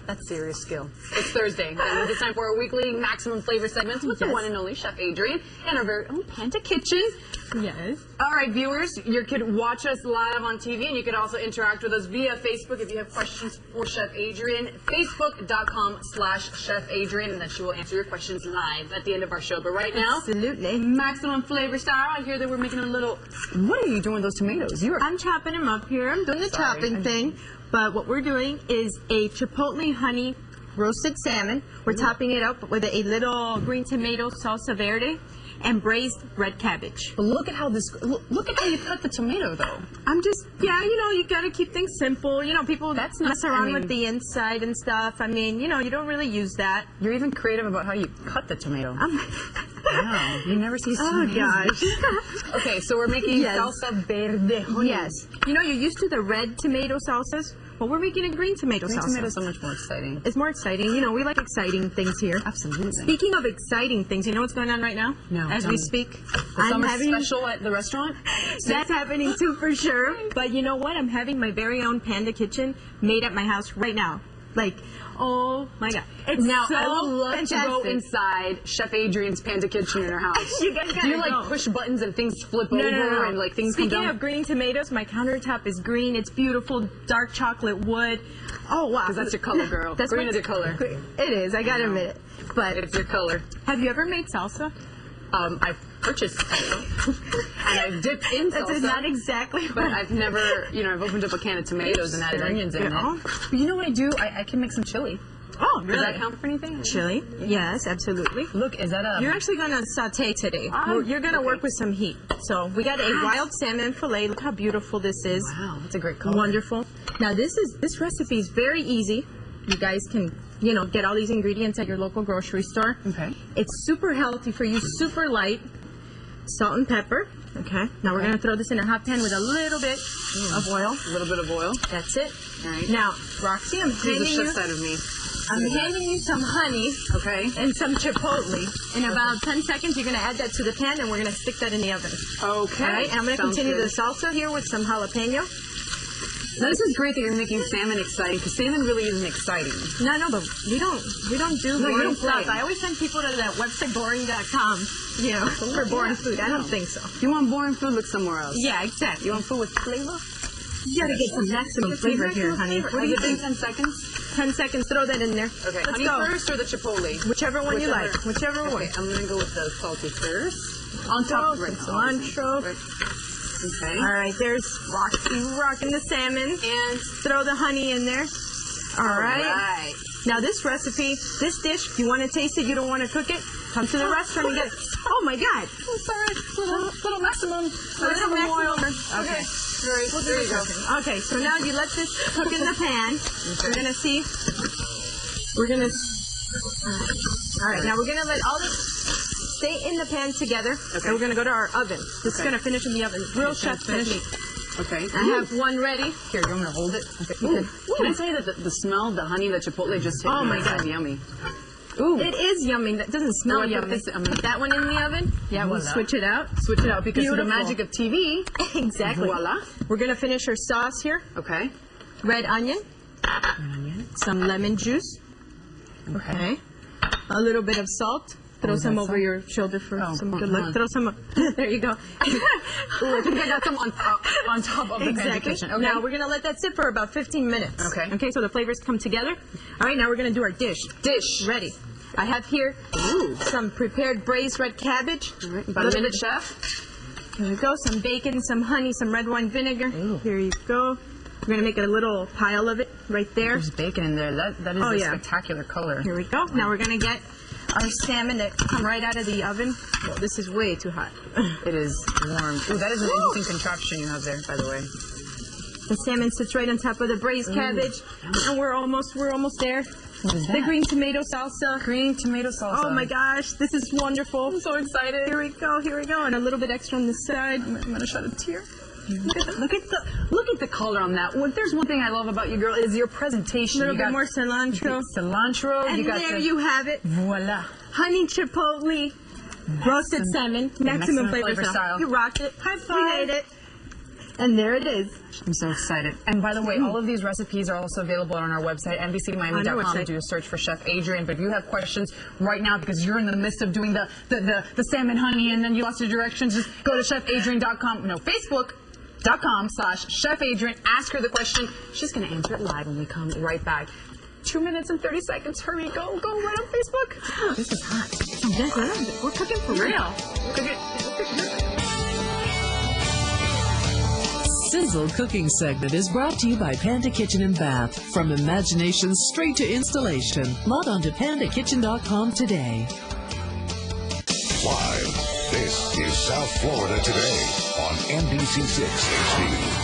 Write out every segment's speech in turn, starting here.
That's serious skill. It's Thursday, and it's time for our weekly Maximum Flavor segments with the one and only Chef Adrianne and our very own Panda Kitchen. Yes. All right, viewers, you could watch us live on TV, and you could also interact with us via Facebook if you have questions for Chef Adrianne. Facebook.com/Chef Adrianne, and then she will answer your questions live at the end of our show. But right now, Absolutely. Maximum Flavor style. I hear that we're making a little. What are you doing with those tomatoes? I'm chopping them up here. I'm doing the chopping thing. But what we're doing is a chipotle honey roasted salmon. We're topping it up with a little green tomato salsa verde and braised red cabbage. But look at how look at how you cut the tomato, though. I'm just, you got to keep things simple. People mess around with the inside and stuff. I mean, you don't really use that. You're even creative about how you cut the tomato. Wow, you never see so Oh, gosh. Okay, so we're making salsa verde. Yes. You're used to the red tomato salsas. Well, we're making a green tomato salsa. Green tomato is so much more exciting. It's more exciting. We like exciting things here. Absolutely. Speaking of exciting things, you know what's going on right now? No. As we speak. I'm having special at the restaurant? That's happening too, for sure. But you know what? I'm having my very own Panda Kitchen made at my house right now. Like, oh my God. It's now, so I would love fantastic. to go inside Chef Adrianne's Panda Kitchen in her house. You guys gotta Do you go. push buttons and things flip over and things Speaking come down? of green tomatoes, my countertop is green. It's beautiful, dark chocolate wood. Oh, wow. Because that's your color, girl. That's green is your color. It is, I gotta admit it. But it's your color. have you ever made salsa? I've purchased salsa, and I've dipped in salsa. That's not exactly But I've never, I've opened up a can of tomatoes and added onions in it. Oh. But you know what I do? I can make some chili. Oh, really? Does that count for anything? Chili? Yes, absolutely. Look, is that a... You're actually going to saute today. You're going to work with some heat. So we got a wild salmon fillet. Look how beautiful this is. Wow, that's a great color. Wonderful. Now this recipe is very easy. You guys can, get all these ingredients at your local grocery store. Okay. It's super healthy for you, super light. Salt and pepper. Okay. Now we're going to throw this in a hot pan with a little bit of oil. A little bit of oil. That's it. All right. Now, Roxy, I'm Here's the chef side of me. handing you some honey. Okay. And some chipotle. In about 10 seconds, you're going to add that to the pan, and we're going to stick that in the oven. Okay. All right, and I'm going to continue the salsa here with some jalapeno. Now, this is great that you're making salmon exciting, because salmon really isn't exciting. No, but we don't do boring stuff. play. I always send people to that website boring.com, for boring food. I don't think so. If you want boring food, look somewhere else. Yeah, exactly. You want food with flavor? You got to get some maximum flavor here, honey. What do you think? 10 seconds? 10 seconds, throw that in there. Okay, Let's honey go. first or the chipotle? Whichever one you like. Whichever one. Okay, I'm going to go with the salty first. On top of it. Cilantro. Okay. All right, there's Roxy rocking the salmon. And throw the honey in there. All right. Now this recipe, this dish, if you want to taste it, you don't want to cook it, come to the restaurant and get it. Oh my God. I'm sorry. Little maximum. Little oil. Okay. Right. Well, there you go. Okay, so now you let this cook in the pan. We're going to see. We're going to. All right, now we're going to let all this stay in the pan together. Okay. And we're going to go to our oven. This is going to finish in the oven. Real chef technique. Okay. I have one ready. Here, you want me to hold it? Okay. Can I say that the smell, the honey, the chipotle just hit me? Oh my God. So yummy. Ooh. It is yummy. That doesn't smell yummy. Put that one in the oven. Yeah, we'll switch it out. Switch it out because of the magic of TV. Exactly. Voila. We're going to finish our sauce here. Okay. Red onion. Some lemon juice. Okay. A little bit of salt. Throw some over your shoulder for some good luck. Throw some. There you go. Ooh, I think I got some on top of the Panda Kitchen. Okay. Now we're gonna let that sit for about 15 minutes. Okay. Okay, so the flavors come together. All right, now we're gonna do our dish. Ready. I have here some prepared braised red cabbage. All right. About a minute, chef. Here we go. Some bacon, some honey, some red wine vinegar. Ooh. Here you go. We're gonna make a little pile of it right there. There's bacon in there. That is a spectacular color. Here we go. Now we're gonna get our salmon that come right out of the oven. Well, this is way too hot. It is warm. Ooh, that is an interesting contraption you have there, by the way. The salmon sits right on top of the braised cabbage, and we're almost there. What is that? The green tomato salsa. Green tomato salsa. Oh my gosh, this is wonderful. I'm so excited. Here we go, and a little bit extra on the side. I'm gonna shed a tear. Look at the color on that. Well, if there's one thing I love about you, girl, is your presentation. A little bit more cilantro. And you have it. Voila. Honey chipotle, roasted salmon, maximum flavor style. You rocked it. High five. We made it. And there it is. I'm so excited. And by the way, all of these recipes are also available on our website, NBCmiami.com. Do a search for Chef Adrianne. But if you have questions right now, because you're in the midst of doing the salmon honey and then you lost your directions, just go to chefadrianne.com. No, Facebook.com/Chef Adrianne. Ask her the question. She's going to answer it live when we come right back. 2 minutes and 30 seconds. Hurry, go right on Facebook. Oh, this is hot. Yes, we're cooking for real. Sizzle Cooking segment is brought to you by Panda Kitchen and Bath. From imagination straight to installation. Log on to pandakitchen.com today. Live, this is South Florida Today on NBC6 HD.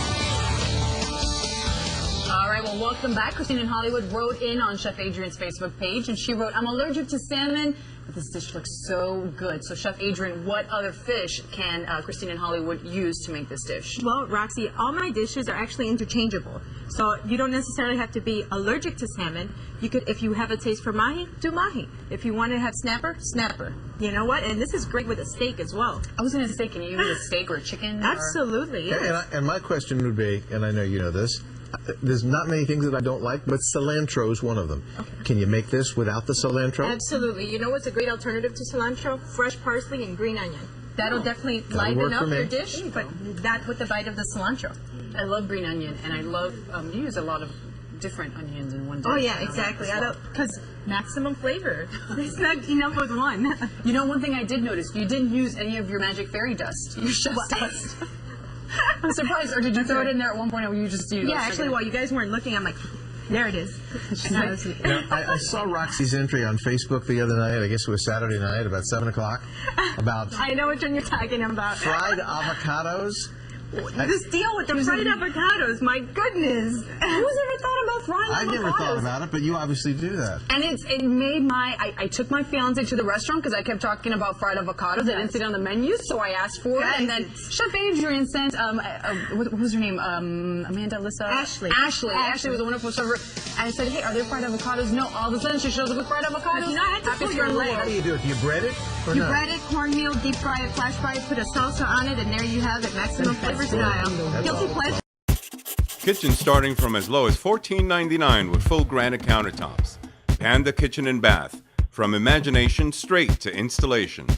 All right, well, welcome back. Christine in Hollywood wrote in on Chef Adrianne's Facebook page, and she wrote, I'm allergic to salmon, but this dish looks so good. So, Chef Adrianne, what other fish can Christine in Hollywood use to make this dish? Well, Roxy, all my dishes are actually interchangeable. So you don't necessarily have to be allergic to salmon. You could, if you have a taste for mahi, do mahi. If you want to have snapper, snapper. You know what? And this is great with a steak as well. I was going to say, can you use a steak or a chicken? Absolutely, yes. And my question would be, and I know you know this, there's not many things that I don't like, but cilantro is one of them. Okay. Can you make this without the cilantro? Absolutely. You know what's a great alternative to cilantro? Fresh parsley and green onion. That'll definitely liven up your dish, but not with the bite of the cilantro. I love green onion, and I love, you use a lot of different onions in one dish. Oh, yeah, exactly. Because maximum flavor. It's not enough with one. You know, one thing I did notice, you didn't use any of your magic fairy dust. You chef's dust. I'm surprised. Or did you throw it in there at one point, or you just used? Yeah, actually, while you guys weren't looking, I'm like, there it is. I saw Roxy's entry on Facebook the other night. I guess it was Saturday night, about 7 o'clock. About I know which one you're talking about. fried avocados. This deal with the fried avocados, my goodness. Who's ever thought about frying avocados? I never thought about it, but you obviously do that. And it made I took my fiance to the restaurant because I kept talking about fried avocados. I didn't see it on the menu, so I asked for it. And then Chef Adrianne sent, what was her name? Amanda, Alyssa? Ashley. Ashley was a wonderful server. And I said, hey, are there fried avocados? No. All of a sudden, she shows up with fried avocados. You know, I had to pull your leg. How do you do it? Do you bread it? Or You not? bread it, cornmeal, deep fry it, flash fry it, put a salsa on it, and there you have it, maximum flavor style. Guilty pleasure. Kitchen starting from as low as $14.99 with full granite countertops. Panda Kitchen and Bath. From imagination straight to installation.